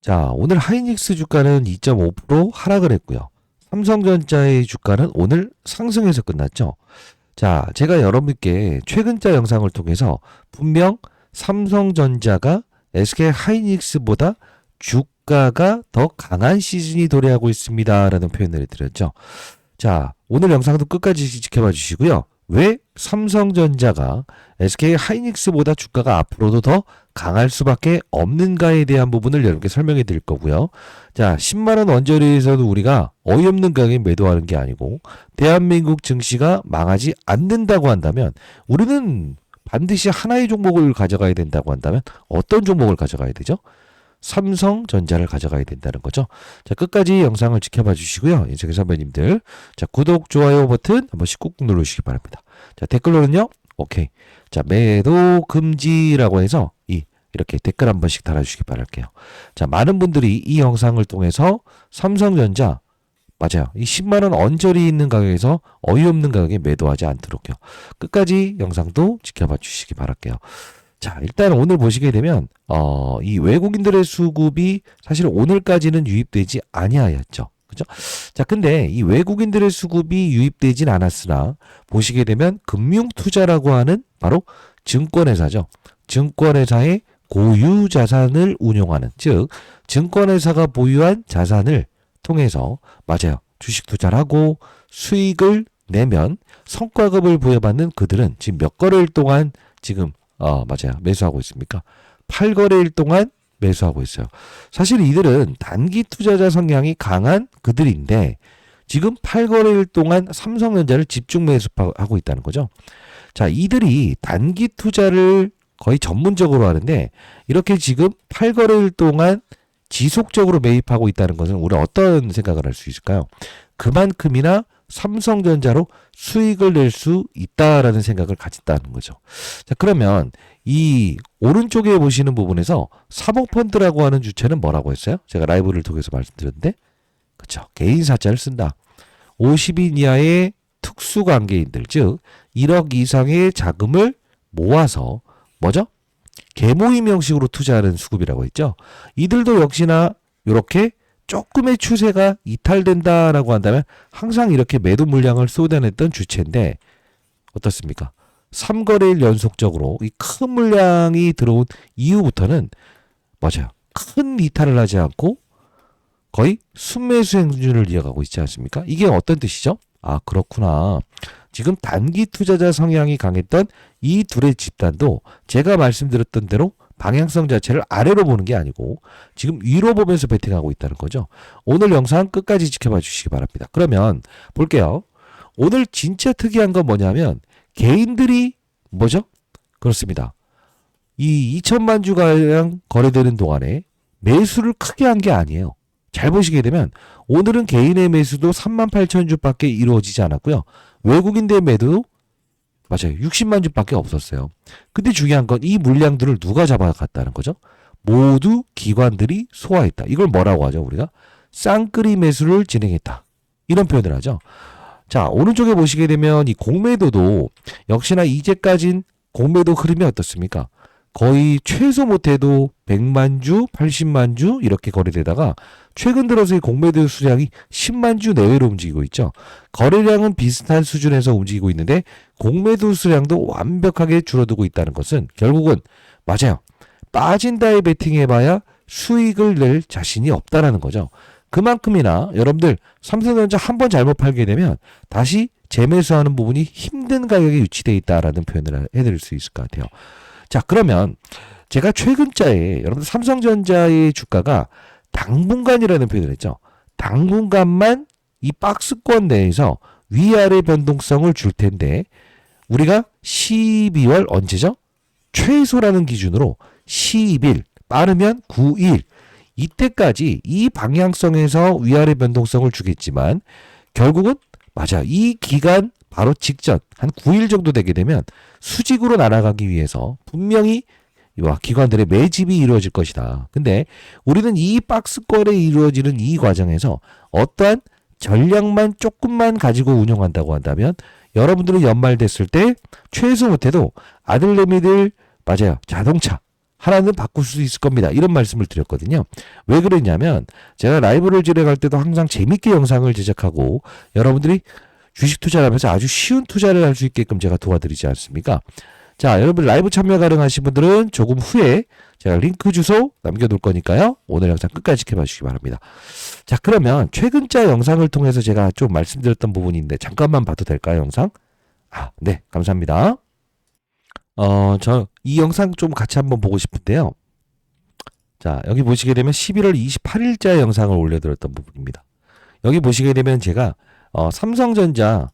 자, 오늘 하이닉스 주가는 2.5% 하락을 했고요. 삼성전자의 주가는 오늘 상승해서 끝났죠. 자, 제가 여러분께 최근자 영상을 통해서 분명 삼성전자가 SK 하이닉스보다 주가가 더 강한 시즌이 도래하고 있습니다라는 표현을 드렸죠. 자, 오늘 영상도 끝까지 지켜봐 주시고요. 왜 삼성전자가 SK 하이닉스보다 주가가 앞으로도 더 강할 수밖에 없는가에 대한 부분을 여러분께 설명해 드릴 거고요. 자, 10만원 언저리에서도 우리가 어이없는 가격에 매도하는 게 아니고 대한민국 증시가 망하지 않는다고 한다면 우리는 반드시 하나의 종목을 가져가야 된다고 한다면 어떤 종목을 가져가야 되죠? 삼성전자를 가져가야 된다는 거죠. 자, 끝까지 영상을 지켜봐 주시고요. 인생의 선배님들. 자, 구독, 좋아요 버튼 한 번씩 꾹 눌러주시기 바랍니다. 자, 댓글로는요. 오케이. 자, 매도 금지라고 해서 이렇게 댓글 한 번씩 달아주시기 바랄게요. 자, 많은 분들이 이 영상을 통해서 삼성전자 맞아요. 이 10만원 언저리 있는 가격에서 어이없는 가격에 매도하지 않도록요. 끝까지 영상도 지켜봐 주시기 바랄게요. 자, 일단 오늘 보시게 되면 이 외국인들의 수급이 사실 오늘까지는 유입되지 아니하였죠. 그죠? 자, 근데 이 외국인들의 수급이 유입되진 않았으나 보시게 되면 금융투자라고 하는 바로 증권회사죠. 증권회사의 고유 자산을 운용하는, 즉 증권회사가 보유한 자산을 통해서 맞아요. 주식 투자를 하고 수익을 내면 성과급을 부여받는 그들은 지금 몇 거래일 동안 지금 맞아요. 매수하고 있습니까? 8거래일 동안 매수하고 있어요. 사실 이들은 단기 투자자 성향이 강한 그들인데 지금 8거래일 동안 삼성전자를 집중 매수하고 있다는 거죠. 자, 이들이 단기 투자를 거의 전문적으로 하는데 이렇게 지금 8거래일 동안 지속적으로 매입하고 있다는 것은 우리가 어떤 생각을 할 수 있을까요? 그만큼이나 삼성전자로 수익을 낼 수 있다라는 생각을 가졌다는 거죠. 자, 그러면 이 오른쪽에 보시는 부분에서 사모펀드라고 하는 주체는 뭐라고 했어요? 제가 라이브를 통해서 말씀드렸는데, 그쵸? 개인 사자를 쓴다. 50인 이하의 특수관계인들, 즉 1억 이상의 자금을 모아서 뭐죠? 개모임 형식으로 투자하는 수급이라고 했죠. 이들도 역시나 이렇게 조금의 추세가 이탈된다라고 한다면 항상 이렇게 매도 물량을 쏟아냈던 주체인데 어떻습니까? 3거래일 연속적으로 이 큰 물량이 들어온 이후부터는 맞아요. 큰 이탈을 하지 않고 거의 순매수 행진을 이어가고 있지 않습니까? 이게 어떤 뜻이죠? 아, 그렇구나. 지금 단기 투자자 성향이 강했던 이 둘의 집단도 제가 말씀드렸던 대로 방향성 자체를 아래로 보는 게 아니고 지금 위로 보면서 베팅하고 있다는 거죠. 오늘 영상 끝까지 지켜봐 주시기 바랍니다. 그러면 볼게요. 오늘 진짜 특이한 건 뭐냐면 개인들이 뭐죠? 그렇습니다. 이 2천만 주가량 거래되는 동안에 매수를 크게 한 게 아니에요. 잘 보시게 되면 오늘은 개인의 매수도 3만 8천 주밖에 이루어지지 않았고요. 외국인들 매도 맞아요. 60만 주밖에 없었어요. 근데 중요한 건 이 물량들을 누가 잡아갔다는 거죠? 모두 기관들이 소화했다. 이걸 뭐라고 하죠? 우리가 쌍끌이 매수를 진행했다. 이런 표현을 하죠. 자, 오른쪽에 보시게 되면 이 공매도도 역시나 이제까진 공매도 흐름이 어떻습니까? 거의 최소 못해도 100만 주, 80만 주 이렇게 거래되다가 최근 들어서의 공매도 수량이 10만 주 내외로 움직이고 있죠. 거래량은 비슷한 수준에서 움직이고 있는데 공매도 수량도 완벽하게 줄어들고 있다는 것은 결국은 맞아요. 빠진다에 베팅해봐야 수익을 낼 자신이 없다라는 거죠. 그만큼이나 여러분들 삼성전자 한번 잘못 팔게 되면 다시 재매수하는 부분이 힘든 가격에 유치되어 있다라는 표현을 해드릴 수 있을 것 같아요. 자, 그러면 제가 최근자에 여러분들 삼성전자의 주가가 당분간이라는 표현을 했죠. 당분간만 이 박스권 내에서 위아래 변동성을 줄 텐데 우리가 12월 언제죠? 최소라는 기준으로 10일 빠르면 9일 이때까지 이 방향성에서 위아래 변동성을 주겠지만 결국은 맞아 이 기간 바로 직전 한 9일 정도 되게 되면 수직으로 날아가기 위해서 분명히 기관들의 매집이 이루어질 것이다. 근데 우리는 이 박스권에 이루어지는 이 과정에서 어떠한 전략만 조금만 가지고 운영한다고 한다면 여러분들은 연말 됐을 때 최소 못해도 아들내미들 맞아요. 자동차 하나는 바꿀 수 있을 겁니다. 이런 말씀을 드렸거든요. 왜 그랬냐면 제가 라이브를 진행할 때도 항상 재밌게 영상을 제작하고 여러분들이 주식 투자를 하면서 아주 쉬운 투자를 할 수 있게끔 제가 도와드리지 않습니까? 자, 여러분 라이브 참여 가능하신 분들은 조금 후에 제가 링크 주소 남겨놓을 거니까요. 오늘 영상 끝까지 지켜봐 주시기 바랍니다. 자, 그러면 최근자 영상을 통해서 제가 좀 말씀드렸던 부분인데 잠깐만 봐도 될까요, 영상? 네, 감사합니다. 저 이 영상 좀 같이 한번 보고 싶은데요. 자, 여기 보시게 되면 11월 28일자 영상을 올려드렸던 부분입니다. 여기 보시게 되면 제가 삼성전자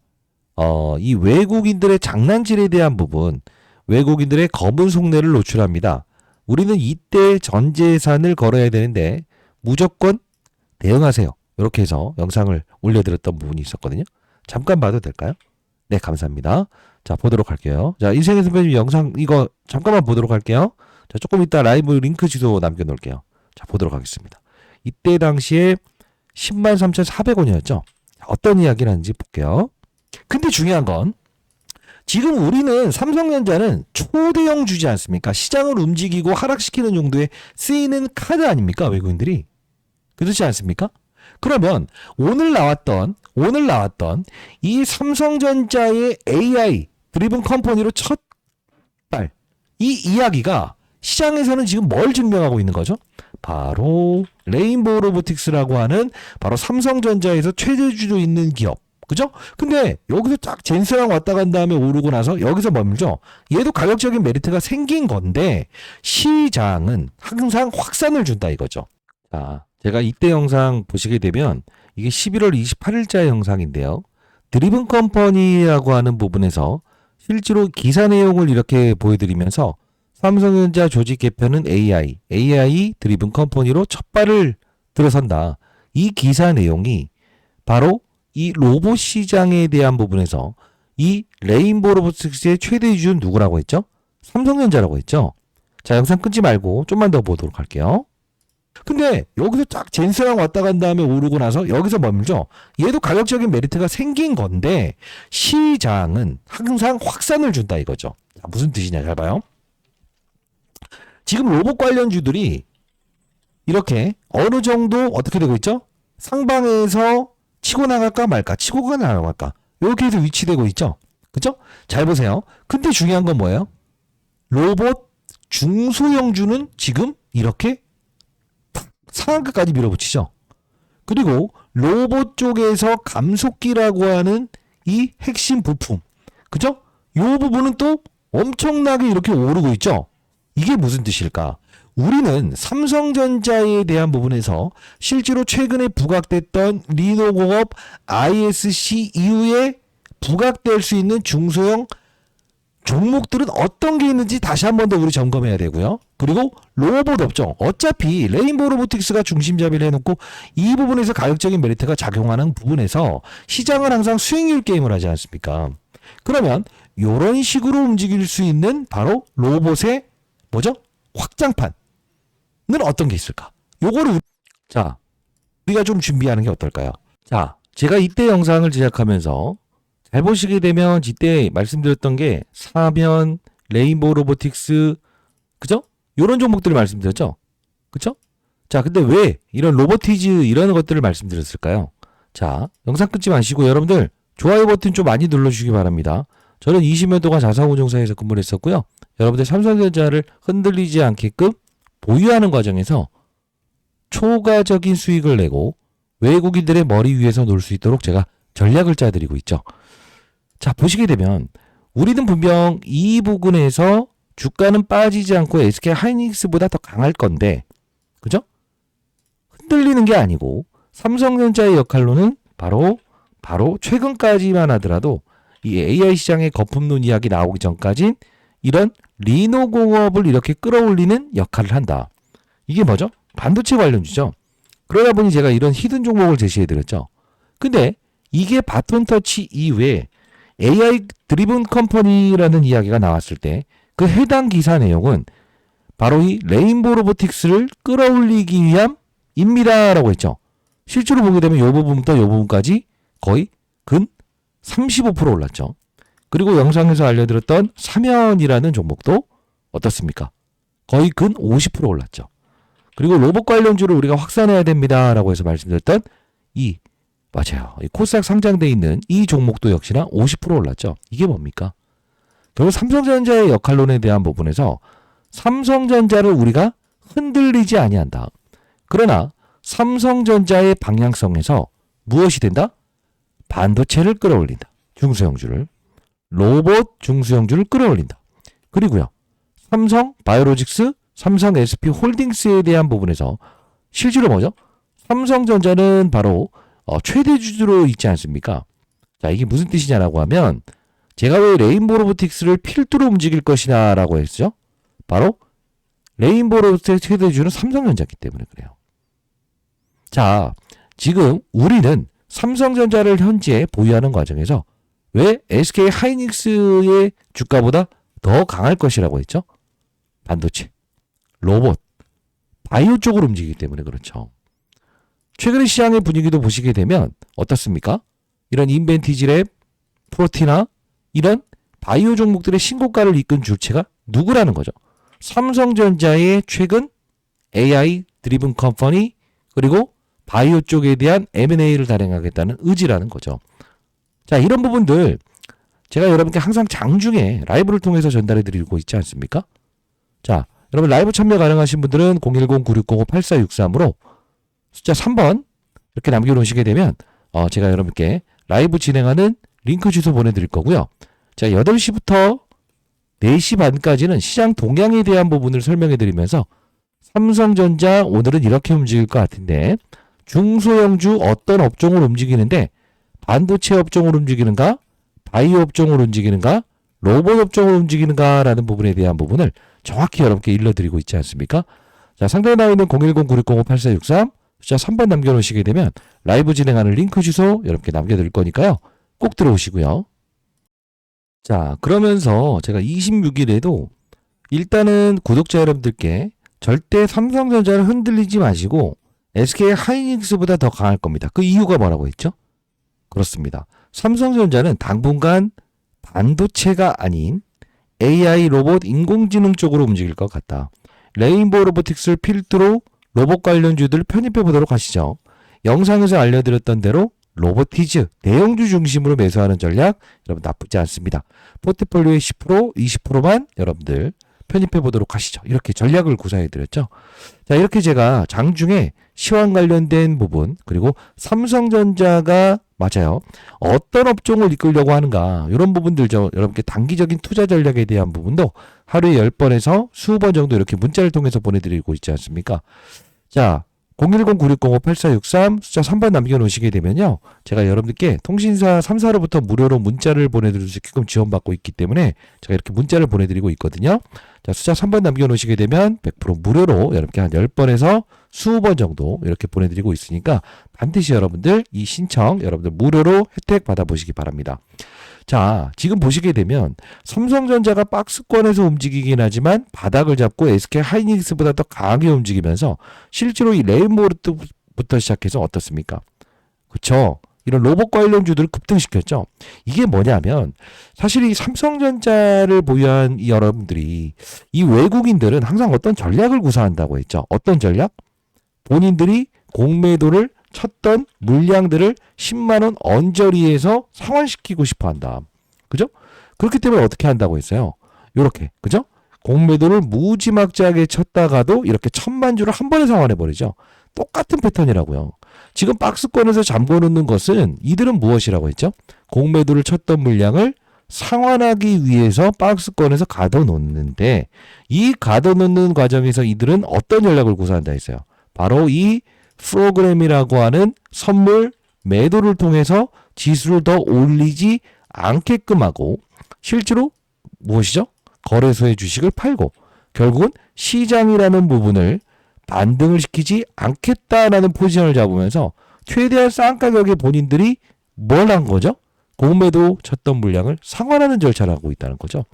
이 외국인들의 장난질에 대한 부분, 외국인들의 검은 속내를 노출합니다. 우리는 이때 전재산을 걸어야 되는데 무조건 대응하세요. 이렇게 해서 영상을 올려드렸던 부분이 있었거든요. 잠깐 봐도 될까요? 네, 감사합니다. 자, 보도록 할게요. 자, 인생의 선배님 영상 이거 잠깐만 보도록 할게요. 자, 조금 이따 라이브 링크 주소 남겨놓을게요. 자, 보도록 하겠습니다. 이때 당시에 103,400원이었죠. 어떤 이야기를 하는지 볼게요. 근데 중요한 건 지금 우리는 삼성전자는 초대형 주지 않습니까? 시장을 움직이고 하락시키는 용도에 쓰이는 카드 아닙니까? 외국인들이. 그렇지 않습니까? 그러면 오늘 나왔던 이 삼성전자의 AI 드리븐 컴퍼니로 첫 발, 이 이야기가 시장에서는 지금 뭘 증명하고 있는 거죠? 바로 레인보우 로보틱스라고 하는 바로 삼성전자에서 최대주도 있는 기업. 그죠? 근데 여기서 딱 젠스랑 왔다 간 다음에 오르고 나서 여기서 멈죠. 얘도 가격적인 메리트가 생긴 건데 시장은 항상 확산을 준다 이거죠. 자, 제가 이때 영상 보시게 되면 이게 11월 28일자 영상인데요. 드리븐 컴퍼니라고 하는 부분에서 실제로 기사 내용을 이렇게 보여드리면서 삼성전자 조직 개편은 AI 드리븐 컴퍼니로 첫 발을 들어선다. 이 기사 내용이 바로 이 로봇 시장에 대한 부분에서 이 레인보우 로보틱스의 최대 주주는 누구라고 했죠? 삼성전자라고 했죠. 자, 영상 끊지 말고 좀만 더 보도록 할게요. 근데 여기서 딱 젠스랑 왔다 간 다음에 오르고 나서 여기서 멈죠. 얘도 가격적인 메리트가 생긴 건데 시장은 항상 확산을 준다 이거죠. 자, 무슨 뜻이냐 잘 봐요. 지금 로봇 관련주들이 이렇게 어느 정도 어떻게 되고 있죠? 상방에서 치고 나갈까 말까, 치고 나갈까 이렇게 해서 위치되고 있죠. 그죠? 잘 보세요. 근데 중요한 건 뭐예요? 로봇 중소형주는 지금 이렇게 상한가까지 밀어붙이죠. 그리고 로봇 쪽에서 감속기라고 하는 이 핵심 부품, 그죠? 이 부분은 또 엄청나게 이렇게 오르고 있죠. 이게 무슨 뜻일까? 우리는 삼성전자에 대한 부분에서 실제로 최근에 부각됐던 리노공업 ISC 이후에 부각될 수 있는 중소형 종목들은 어떤 게 있는지 다시 한 번 더 우리 점검해야 되고요. 그리고 로봇 업종, 어차피 레인보우 로보틱스가 중심 잡이를 해놓고 이 부분에서 가격적인 메리트가 작용하는 부분에서 시장은 항상 수익률 게임을 하지 않습니까? 그러면 이런 식으로 움직일 수 있는 바로 로봇의 뭐죠? 확장판은 어떤 게 있을까? 요거를 자, 우리가 좀 준비하는 게 어떨까요? 자, 제가 이때 영상을 제작하면서 잘 보시게 되면 이때 말씀드렸던 게 사면, 레인보우 로보틱스, 그죠? 요런 종목들을 말씀드렸죠? 그쵸? 자, 근데 왜 이런 로보티즈 이런 것들을 말씀드렸을까요? 자, 영상 끊지 마시고 여러분들 좋아요 버튼 좀 많이 눌러주시기 바랍니다. 저는 20년 동안 자산운용사에서 근무를 했었고요. 여러분들 삼성전자를 흔들리지 않게끔 보유하는 과정에서 초과적인 수익을 내고 외국인들의 머리 위에서 놀 수 있도록 제가 전략을 짜드리고 있죠. 자, 보시게 되면 우리는 분명 이 부분에서 주가는 빠지지 않고 SK 하이닉스보다 더 강할 건데, 그죠? 흔들리는 게 아니고 삼성전자의 역할로는 바로 최근까지만 하더라도 이 AI 시장의 거품론 이야기 나오기 전까지 이런 리노공업을 이렇게 끌어올리는 역할을 한다. 이게 뭐죠? 반도체 관련주죠. 그러다 보니 제가 이런 히든 종목을 제시해드렸죠. 근데 이게 바톤 터치 이외에 AI 드리븐 컴퍼니라는 이야기가 나왔을 때 그 해당 기사 내용은 바로 이 레인보우 로보틱스를 끌어올리기 위함입니다라고 했죠. 실제로 보게 되면 이 부분부터 이 부분까지 거의 근 35% 올랐죠. 그리고 영상에서 알려드렸던 사면이라는 종목도 어떻습니까? 거의 근 50% 올랐죠. 그리고 로봇 관련주를 우리가 확산해야 됩니다라고 해서 말씀드렸던 맞아요. 이 코스닥 상장돼 있는 이 종목도 역시나 50% 올랐죠. 이게 뭡니까? 결국 삼성전자의 역할론에 대한 부분에서 삼성전자를 우리가 흔들리지 아니한다. 그러나 삼성전자의 방향성에서 무엇이 된다? 반도체를 끌어올린다. 중소형주를. 로봇 중소형주를 끌어올린다. 그리고요. 삼성 바이오로직스, 삼성 SP 홀딩스에 대한 부분에서 실제로 뭐죠? 삼성전자는 바로 최대 주주로 있지 않습니까? 자, 이게 무슨 뜻이냐라고 하면 제가 왜 레인보우 로보틱스를 필두로 움직일 것이냐라고 했죠? 바로 레인보우 로보틱스의 최대 주주는 삼성전자이기 때문에 그래요. 자, 지금 우리는 삼성전자를 현재 보유하는 과정에서 왜 SK 하이닉스의 주가보다 더 강할 것이라고 했죠? 반도체, 로봇, 바이오 쪽으로 움직이기 때문에 그렇죠. 최근의 시장의 분위기도 보시게 되면 어떻습니까? 이런 인벤티지랩, 프로티나 이런 바이오 종목들의 신고가를 이끈 주체가 누구라는 거죠? 삼성전자의 최근 AI 드리븐 컴퍼니 그리고 바이오 쪽에 대한 M&A를 단행하겠다는 의지라는 거죠. 자, 이런 부분들 제가 여러분께 항상 장중에 라이브를 통해서 전달해 드리고 있지 않습니까? 자, 여러분 라이브 참여 가능하신 분들은 010-9605-8463으로 숫자 3번 이렇게 남겨놓으시게 되면 제가 여러분께 라이브 진행하는 링크 주소 보내드릴 거고요. 자, 8시부터 4시 반까지는 시장 동향에 대한 부분을 설명해 드리면서 삼성전자 오늘은 이렇게 움직일 것 같은데 중소형주 어떤 업종을 움직이는데 반도체 업종을 움직이는가? 바이오 업종을 움직이는가? 로봇 업종을 움직이는가라는 부분에 대한 부분을 정확히 여러분께 일러드리고 있지 않습니까? 자, 상단에 나와 있는 010-9605-8463 숫자 3번 남겨놓으시게 되면 라이브 진행하는 링크 주소 여러분께 남겨드릴 거니까요. 꼭 들어오시고요. 자, 그러면서 제가 26일에도 일단은 구독자 여러분들께 절대 삼성전자를 흔들리지 마시고 SK 하이닉스보다 더 강할 겁니다. 그 이유가 뭐라고 했죠? 그렇습니다. 삼성전자는 당분간 반도체가 아닌 AI 로봇 인공지능 쪽으로 움직일 것 같다. 레인보우 로보틱스를 필두로 로봇 관련주들 편입해 보도록 하시죠. 영상에서 알려드렸던 대로 로보티즈, 대형주 중심으로 매수하는 전략 여러분 나쁘지 않습니다. 포트폴리오의 10%, 20%만 여러분들 편입해 보도록 하시죠. 이렇게 전략을 구사해 드렸죠. 자, 이렇게 제가 장중에 시황 관련된 부분 그리고 삼성전자가 맞아요. 어떤 업종을 이끌려고 하는가 이런 부분들 여러분께 단기적인 투자 전략에 대한 부분도 하루에 10번에서 20번 정도 이렇게 문자를 통해서 보내드리고 있지 않습니까? 자, 010-9605-8463 숫자 3번 남겨놓으시게 되면요. 제가 여러분들께 통신사 3사로부터 무료로 문자를 보내드릴 수 있게끔 지원받고 있기 때문에 제가 이렇게 문자를 보내드리고 있거든요. 자, 숫자 3번 남겨놓으시게 되면 100% 무료로 여러분께 한 10번에서 20번 정도 이렇게 보내드리고 있으니까 반드시 여러분들 이 신청 여러분들 무료로 혜택 받아보시기 바랍니다. 자, 지금 보시게 되면 삼성전자가 박스권에서 움직이긴 하지만 바닥을 잡고 SK 하이닉스보다 더 강하게 움직이면서 실제로 이 레인보우부터 시작해서 어떻습니까? 그쵸? 이런 로봇 관련주들을 급등시켰죠. 이게 뭐냐면 사실 이 삼성전자를 보유한 이 여러분들이 이 외국인들은 항상 어떤 전략을 구사한다고 했죠. 어떤 전략? 본인들이 공매도를 쳤던 물량들을 10만원 언저리에서 상환시키고 싶어 한다. 그죠? 그렇기 때문에 어떻게 한다고 했어요? 요렇게. 그죠? 공매도를 무지막지하게 쳤다가도 이렇게 1000만 주를 한 번에 상환해버리죠. 똑같은 패턴이라고요. 지금 박스권에서 잠궈놓는 것은 이들은 무엇이라고 했죠? 공매도를 쳤던 물량을 상환하기 위해서 박스권에서 가둬놓는데 이 가둬놓는 과정에서 이들은 어떤 전략을 구사한다 했어요? 바로 이 프로그램이라고 하는 선물 매도를 통해서 지수를 더 올리지 않게끔 하고 실제로 무엇이죠? 거래소의 주식을 팔고 결국은 시장이라는 부분을 반등을 시키지 않겠다라는 포지션을 잡으면서 최대한 싼 가격에 본인들이 뭘 한 거죠? 공매도 쳤던 물량을 상환하는 절차를 하고 있다는 거죠.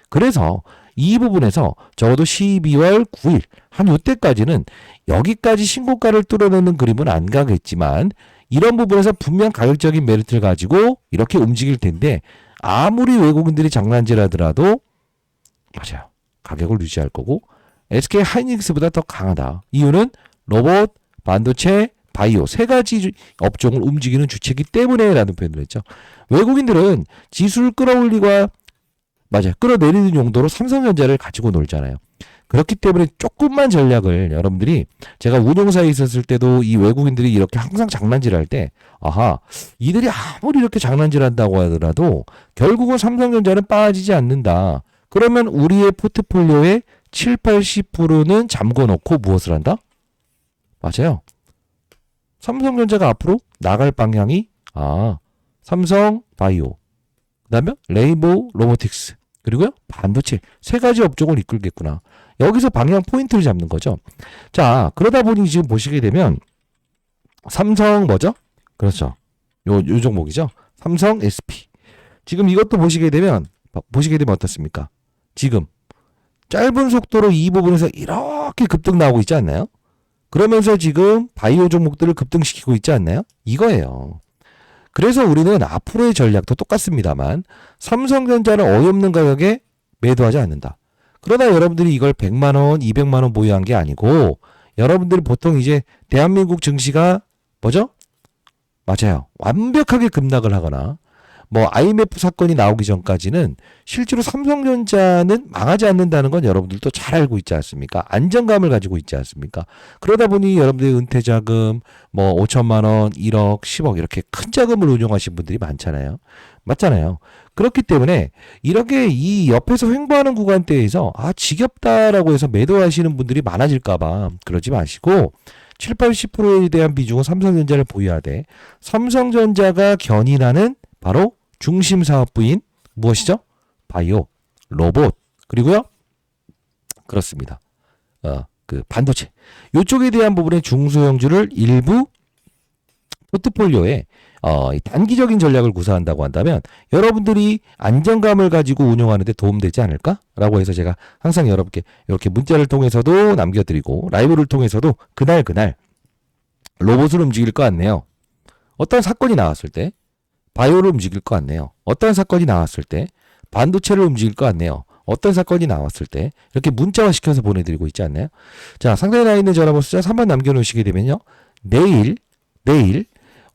그래서 이 부분에서 적어도 12월 9일 한 이때까지는 여기까지 신고가를 뚫어내는 그림은 안 가겠지만 이런 부분에서 분명 가격적인 메리트를 가지고 이렇게 움직일 텐데 아무리 외국인들이 장난질하더라도 맞아요. 가격을 유지할 거고 SK 하이닉스보다 더 강하다. 이유는 로봇, 반도체, 바이오 세 가지 업종을 움직이는 주체이기 때문에라는 표현을 했죠. 외국인들은 지수를 끌어올리고 맞아요. 끌어내리는 용도로 삼성전자를 가지고 놀잖아요. 그렇기 때문에 조금만 전략을 여러분들이 제가 운용사에 있었을 때도 이 외국인들이 이렇게 항상 장난질할 때 아하 이들이 아무리 이렇게 장난질한다고 하더라도 결국은 삼성전자는 빠지지 않는다. 그러면 우리의 포트폴리오의 7, 80%는 잠궈놓고 무엇을 한다? 맞아요. 삼성전자가 앞으로 나갈 방향이 삼성 바이오, 그다음에 레인보우 로보틱스, 그리고요 반도체 세 가지 업종을 이끌겠구나. 여기서 방향 포인트를 잡는 거죠. 자, 그러다 보니 지금 보시게 되면 삼성 뭐죠? 그렇죠. 요 종목이죠. 삼성 SP. 지금 이것도 보시게 되면 어떻습니까? 지금 짧은 속도로 이 부분에서 이렇게 급등 나오고 있지 않나요? 그러면서 지금 바이오 종목들을 급등시키고 있지 않나요? 이거예요. 그래서 우리는 앞으로의 전략도 똑같습니다만 삼성전자는 어이없는 가격에 매도하지 않는다. 그러나 여러분들이 이걸 100만 원, 200만 원 보유한 게 아니고 여러분들이 보통 이제 대한민국 증시가 뭐죠? 맞아요. 완벽하게 급락을 하거나 뭐 IMF 사건이 나오기 전까지는 실제로 삼성전자는 망하지 않는다는 건 여러분들도 잘 알고 있지 않습니까? 안정감을 가지고 있지 않습니까? 그러다 보니 여러분들의 은퇴자금 뭐 5천만 원, 1억, 10억 이렇게 큰 자금을 운용하신 분들이 많잖아요. 맞잖아요. 그렇기 때문에 이렇게 이 옆에서 횡보하는 구간대에서 지겹다라고 해서 매도하시는 분들이 많아질까봐 그러지 마시고 7, 80%에 대한 비중은 삼성전자를 보유하되 삼성전자가 견인하는 바로 중심 사업부인 무엇이죠? 바이오, 로봇, 그리고요. 그렇습니다. 그 반도체. 이쪽에 대한 부분의 중소형주를 일부 포트폴리오에 단기적인 전략을 구사한다고 한다면 여러분들이 안정감을 가지고 운영하는 데 도움되지 않을까라고 해서 제가 항상 여러분께 이렇게 문자를 통해서도 남겨드리고 라이브를 통해서도 그날 로봇을 움직일 것 같네요. 어떤 사건이 나왔을 때 바이오를 움직일 것 같네요. 어떤 사건이 나왔을 때 반도체를 움직일 것 같네요. 어떤 사건이 나왔을 때 이렇게 문자화 시켜서 보내드리고 있지 않나요? 자, 상단에 나와 있는 전화번호 숫자 3번 남겨놓으시게 되면요. 내일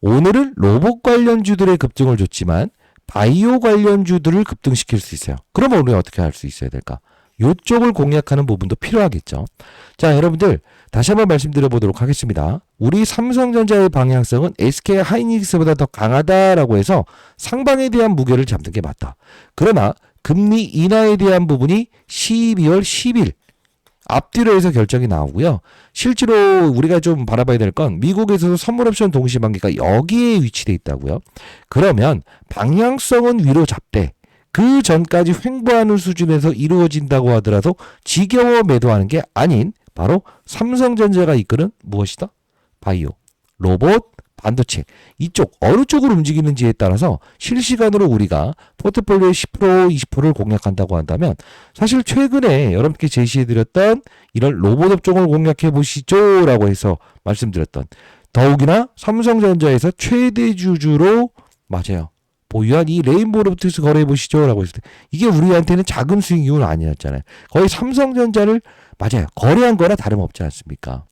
오늘은 로봇 관련주들의 급등을 줬지만 바이오 관련주들을 급등시킬 수 있어요. 그러면 오늘 어떻게 할 수 있어야 될까? 이쪽을 공략하는 부분도 필요하겠죠. 자, 여러분들 다시 한번 말씀드려보도록 하겠습니다. 우리 삼성전자의 방향성은 SK 하이닉스보다 더 강하다라고 해서 상방에 대한 무게를 잡는 게 맞다. 그러나 금리 인하에 대한 부분이 12월 10일 앞뒤로 해서 결정이 나오고요. 실제로 우리가 좀 바라봐야 될 건 미국에서도 선물옵션 동시반기가 여기에 위치돼 있다고요. 그러면 방향성은 위로 잡되 그 전까지 횡보하는 수준에서 이루어진다고 하더라도 지겨워 매도하는 게 아닌 바로 삼성전자가 이끄는 무엇이다? 바이오, 로봇, 반도체 이쪽 어느 쪽으로 움직이는지에 따라서 실시간으로 우리가 포트폴리오의 10%, 20%를 공략한다고 한다면 사실 최근에 여러분께 제시해드렸던 이런 로봇 업종을 공략해 보시죠 라고 해서 말씀드렸던 더욱이나 삼성전자에서 최대 주주로 맞아요. 보유한 이 레인보우 로보틱스 거래해 보시죠 라고 했을 때 이게 우리한테는 작은 수익률은 아니었잖아요. 거의 삼성전자를 맞아요. 거래한 거나 다름없지 않습니까?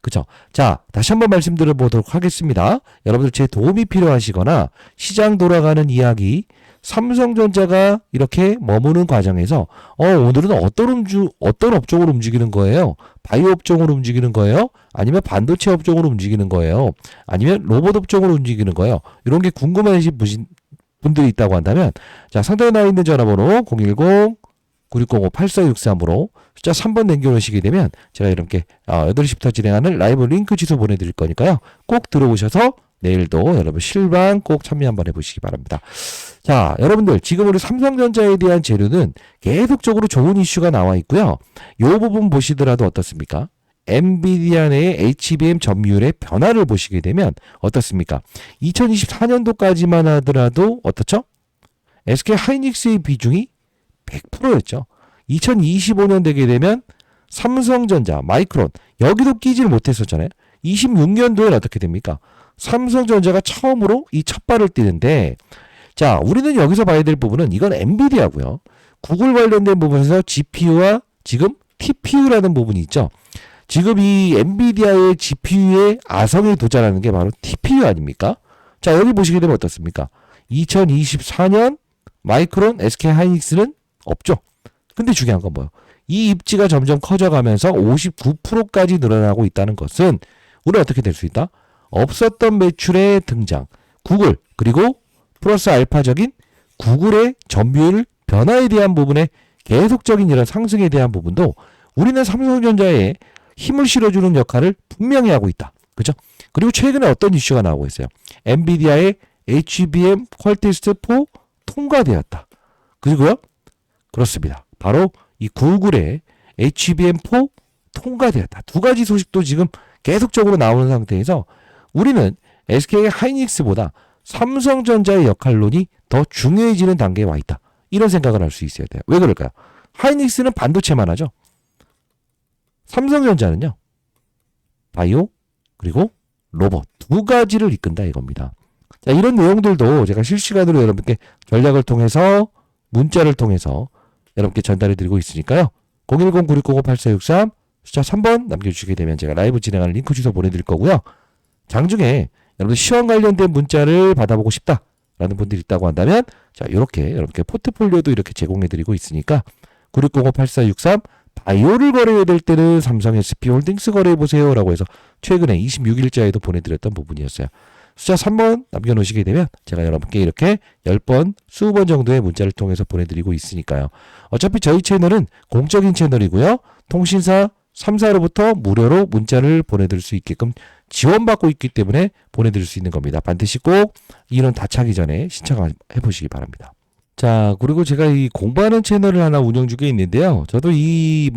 그쵸? 자, 다시 한번 말씀드려 보도록 하겠습니다. 여러분들 제 도움이 필요하시거나 시장 돌아가는 이야기 삼성전자가 이렇게 머무는 과정에서 오늘은 어떤 업종으로 움직이는 거예요? 바이오 업종으로 움직이는 거예요? 아니면 반도체 업종으로 움직이는 거예요? 아니면 로봇 업종으로 움직이는 거예요? 이런 게 궁금하신 분들이 있다고 한다면 자, 상단에 나와 있는 전화번호 010-9605-8463으로 숫자 3번 남겨놓으시게 되면 제가 이렇게 8시부터 진행하는 라이브 링크 주소 보내드릴 거니까요. 꼭 들어오셔서 내일도 여러분 실방 꼭 참여 한번 해보시기 바랍니다. 자, 여러분들 지금 우리 삼성전자에 대한 재료는 계속적으로 좋은 이슈가 나와 있고요. 이 부분 보시더라도 어떻습니까? 엔비디아 내의 HBM 점유율의 변화를 보시게 되면 어떻습니까? 2024년도까지만 하더라도 어떻죠? SK 하이닉스의 비중이 100%였죠. 2025년 되게 되면 삼성전자, 마이크론 여기도 끼질 못했었잖아요. 26년도엔 어떻게 됩니까? 삼성전자가 처음으로 이 첫 발을 띄는데 자, 우리는 여기서 봐야 될 부분은 이건 엔비디아고요. 구글 관련된 부분에서 GPU와 지금 TPU라는 부분이 있죠. 지금 이 엔비디아의 GPU의 아성에 도전하는 게 바로 TPU 아닙니까? 자, 여기 보시게 되면 어떻습니까? 2024년 마이크론, SK 하이닉스는 없죠. 근데 중요한 건 뭐예요? 이 입지가 점점 커져가면서 59%까지 늘어나고 있다는 것은 우리 어떻게 될 수 있다? 없었던 매출의 등장, 구글, 그리고 플러스 알파적인 구글의 점유율 변화에 대한 부분에 계속적인 이런 상승에 대한 부분도 우리는 삼성전자에 힘을 실어주는 역할을 분명히 하고 있다. 그죠? 그리고 최근에 어떤 이슈가 나오고 있어요? 엔비디아의 HBM 퀄테스트4 통과되었다. 그리고요? 그렇습니다. 바로 이 구글의 HBM4 통과되었다. 두 가지 소식도 지금 계속적으로 나오는 상태에서 우리는 SK 하이닉스보다 삼성전자의 역할론이 더 중요해지는 단계에 와 있다. 이런 생각을 할 수 있어야 돼요. 왜 그럴까요? 하이닉스는 반도체만 하죠. 삼성전자는요. 바이오 그리고 로봇 두 가지를 이끈다 이겁니다. 자, 이런 내용들도 제가 실시간으로 여러분께 전략을 통해서 문자를 통해서 여러분께 전달해 드리고 있으니까요. 010-9605-8463 숫자 3번 남겨주시게 되면 제가 라이브 진행하는 링크 주소 보내드릴 거고요. 장중에 여러분들 시험 관련된 문자를 받아보고 싶다라는 분들이 있다고 한다면 자, 이렇게 여러분께 포트폴리오도 이렇게 제공해 드리고 있으니까 9605-8463 바이오를 거래해야 될 때는 삼성 SP홀딩스 거래해보세요 라고 해서 최근에 26일자에도 보내드렸던 부분이었어요. 숫자 3번 남겨놓으시게 되면 제가 여러분께 이렇게 10번, 20번 정도의 문자를 통해서 보내드리고 있으니까요. 어차피 저희 채널은 공적인 채널이고요. 통신사 3사로부터 무료로 문자를 보내드릴 수 있게끔 지원받고 있기 때문에 보내드릴 수 있는 겁니다. 반드시 꼭 이런 다 차기 전에 신청해 보시기 바랍니다. 자, 그리고 제가 이 공부하는 채널을 하나 운영 중에 있는데요. 저도 이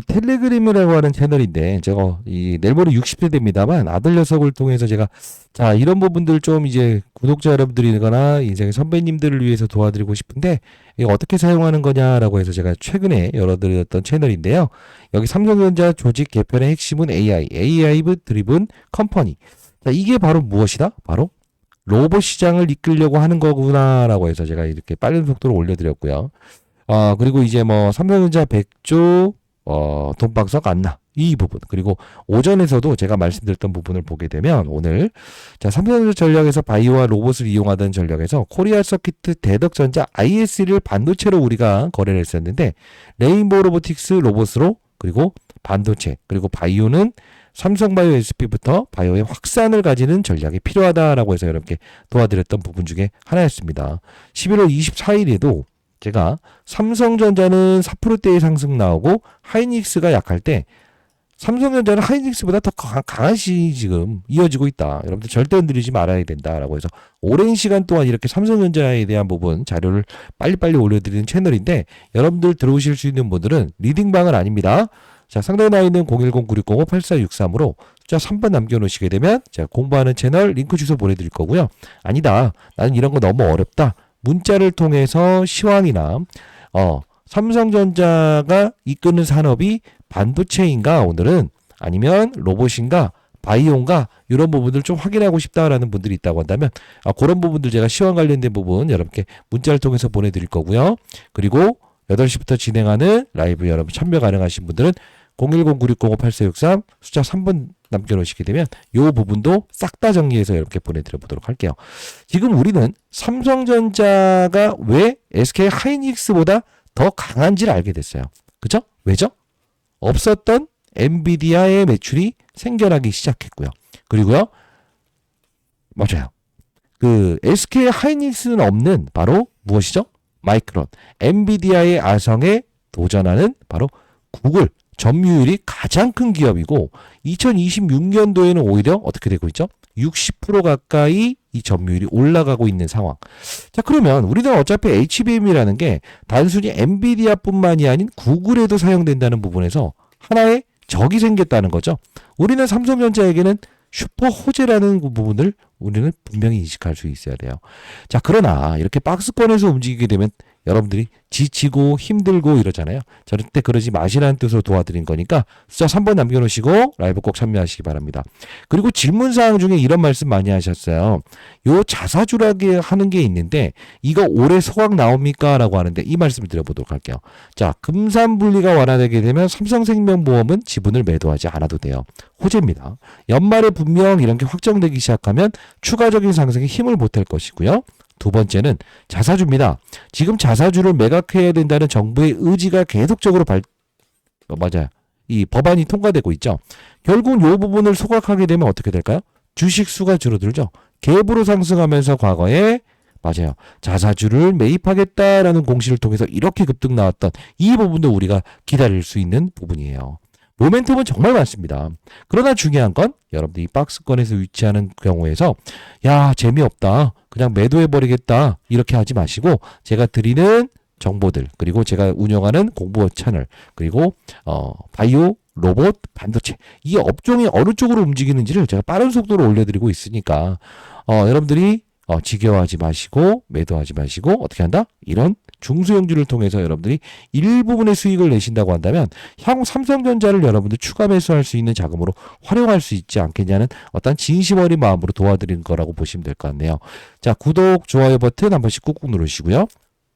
텔레그램이라고 하는 채널인데, 제가 내일 모레 60세 됩니다만, 아들 녀석을 통해서 제가, 자, 이런 부분들 좀 이제 구독자 여러분들이거나 인생의 선배님들을 위해서 도와드리고 싶은데, 이거 어떻게 사용하는 거냐라고 해서 제가 최근에 열어드렸던 채널인데요. 여기 삼성전자 조직 개편의 핵심은 AI 드리븐 컴퍼니. 자, 이게 바로 무엇이다? 바로 로봇 시장을 이끌려고 하는 거구나라고 해서 제가 이렇게 빠른 속도로 올려드렸고요. 그리고 이제 뭐 삼성전자 100조 돈방석 안나 이 부분, 그리고 오전에서도 제가 말씀드렸던 부분을 보게 되면 오늘 자, 삼성전자 전략에서 바이오와 로봇을 이용하던 전략에서 코리아 서키트 대덕전자 IS를 반도체로 우리가 거래를 했었는데, 레인보우 로보틱스 로봇으로, 그리고 반도체, 그리고 바이오는 삼성바이오 SP부터 바이오의 확산을 가지는 전략이 필요하다라고 해서 여러분께 도와드렸던 부분 중에 하나였습니다. 11월 24일에도 제가 삼성전자는 4%대의 상승 나오고 하이닉스가 약할 때 삼성전자는 하이닉스보다 더 강한 시 지금 이어지고 있다. 여러분들 절대 흔들리지 말아야 된다라고 해서 오랜 시간 동안 이렇게 삼성전자에 대한 부분 자료를 빨리빨리 올려드리는 채널인데, 여러분들 들어오실 수 있는 분들은 리딩방은 아닙니다. 자, 상단에 나와 있는 010-9605-8463으로 숫자 3번 남겨놓으시게 되면 제가 공부하는 채널 링크 주소 보내드릴 거고요. 아니다, 나는 이런 거 너무 어렵다, 문자를 통해서 시황이나 삼성전자가 이끄는 산업이 반도체인가 오늘은, 아니면 로봇인가 바이오인가, 이런 부분들 좀 확인하고 싶다라는 분들이 있다고 한다면 그런 부분들 제가 시황 관련된 부분 여러분께 문자를 통해서 보내드릴 거고요. 그리고 8시부터 진행하는 라이브 여러분 참여 가능하신 분들은 010-9605-8463 숫자 3번 남겨놓으시게 되면 이 부분도 싹 다 정리해서 이렇게 보내드려 보도록 할게요. 지금 우리는 삼성전자가 왜 SK 하이닉스보다 더 강한지를 알게 됐어요. 그죠? 왜죠? 없었던 엔비디아의 매출이 생겨나기 시작했고요. 그리고요, 맞아요. 그 SK 하이닉스는 없는 바로 무엇이죠? 마이크론, 엔비디아의 아성에 도전하는 바로 구글, 점유율이 가장 큰 기업이고 2026년도에는 오히려 어떻게 되고 있죠? 60% 가까이 이 점유율이 올라가고 있는 상황. 자, 그러면 우리는 어차피 HBM이라는 게 단순히 엔비디아뿐만이 아닌 구글에도 사용된다는 부분에서 하나의 적이 생겼다는 거죠. 우리는 삼성전자에게는 슈퍼 호재라는 부분을 우리는 분명히 인식할 수 있어야 돼요. 자, 그러나 이렇게 박스권에서 움직이게 되면 여러분들이 지치고 힘들고 이러잖아요. 절대 그러지 마시라는 뜻으로 도와드린 거니까 숫자 3번 남겨놓으시고 라이브 꼭 참여하시기 바랍니다. 그리고 질문사항 중에 이런 말씀 많이 하셨어요. 요 자사주라게 하는 게 있는데 이거 올해 소각 나옵니까? 라고 하는데 이 말씀을 드려보도록 할게요. 자, 금산분리가 완화되게 되면 삼성생명보험은 지분을 매도하지 않아도 돼요. 호재입니다. 연말에 분명 이런 게 확정되기 시작하면 추가적인 상승에 힘을 보탤 것이고요. 두 번째는 자사주입니다. 지금 자사주를 매각해야 된다는 정부의 의지가 계속적으로 맞아요. 이 법안이 통과되고 있죠. 결국 이 부분을 소각하게 되면 어떻게 될까요? 주식 수가 줄어들죠. 갭으로 상승하면서 과거에 맞아요. 자사주를 매입하겠다라는 공시를 통해서 이렇게 급등 나왔던 이 부분도 우리가 기다릴 수 있는 부분이에요. 모멘텀은 정말 많습니다. 그러나 중요한 건 여러분들 이 박스권에서 위치하는 경우에서 야 재미없다 그냥 매도해버리겠다 이렇게 하지 마시고 제가 드리는 정보들 그리고 제가 운영하는 공부 채널 그리고 바이오 로봇 반도체 이 업종이 어느 쪽으로 움직이는지를 제가 빠른 속도로 올려드리고 있으니까 여러분들이 지겨워하지 마시고 매도하지 마시고 어떻게 한다? 이런 중소형주를 통해서 여러분들이 일부분의 수익을 내신다고 한다면 향후 삼성전자를 여러분들 추가 매수할 수 있는 자금으로 활용할 수 있지 않겠냐는 어떤 진심 어린 마음으로 도와드리는 거라고 보시면 될 것 같네요. 자, 구독, 좋아요 버튼 한 번씩 꾹꾹 누르시고요.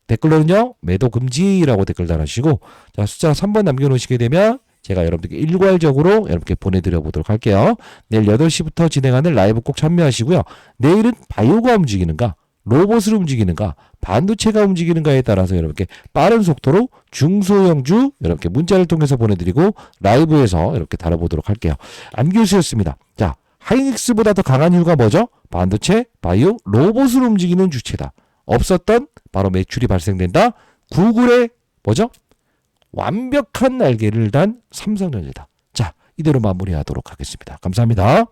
댓글로는요. 매도 금지라고 댓글 달아주시고 자, 숫자 3번 남겨놓으시게 되면 제가 여러분들께 일괄적으로 여러분께 보내드려 보도록 할게요. 내일 8시부터 진행하는 라이브 꼭 참여하시고요. 내일은 바이오가 움직이는가, 로봇을 움직이는가, 반도체가 움직이는가에 따라서 여러분께 빠른 속도로 중소형주 여러분께 문자를 통해서 보내드리고 라이브에서 이렇게 다뤄보도록 할게요. 안교수였습니다. 자, 하이닉스보다 더 강한 이유가 뭐죠? 반도체, 바이오, 로봇을 움직이는 주체다. 없었던 바로 매출이 발생된다. 구글의 뭐죠? 완벽한 날개를 단 삼성전자다. 자, 이대로 마무리하도록 하겠습니다. 감사합니다.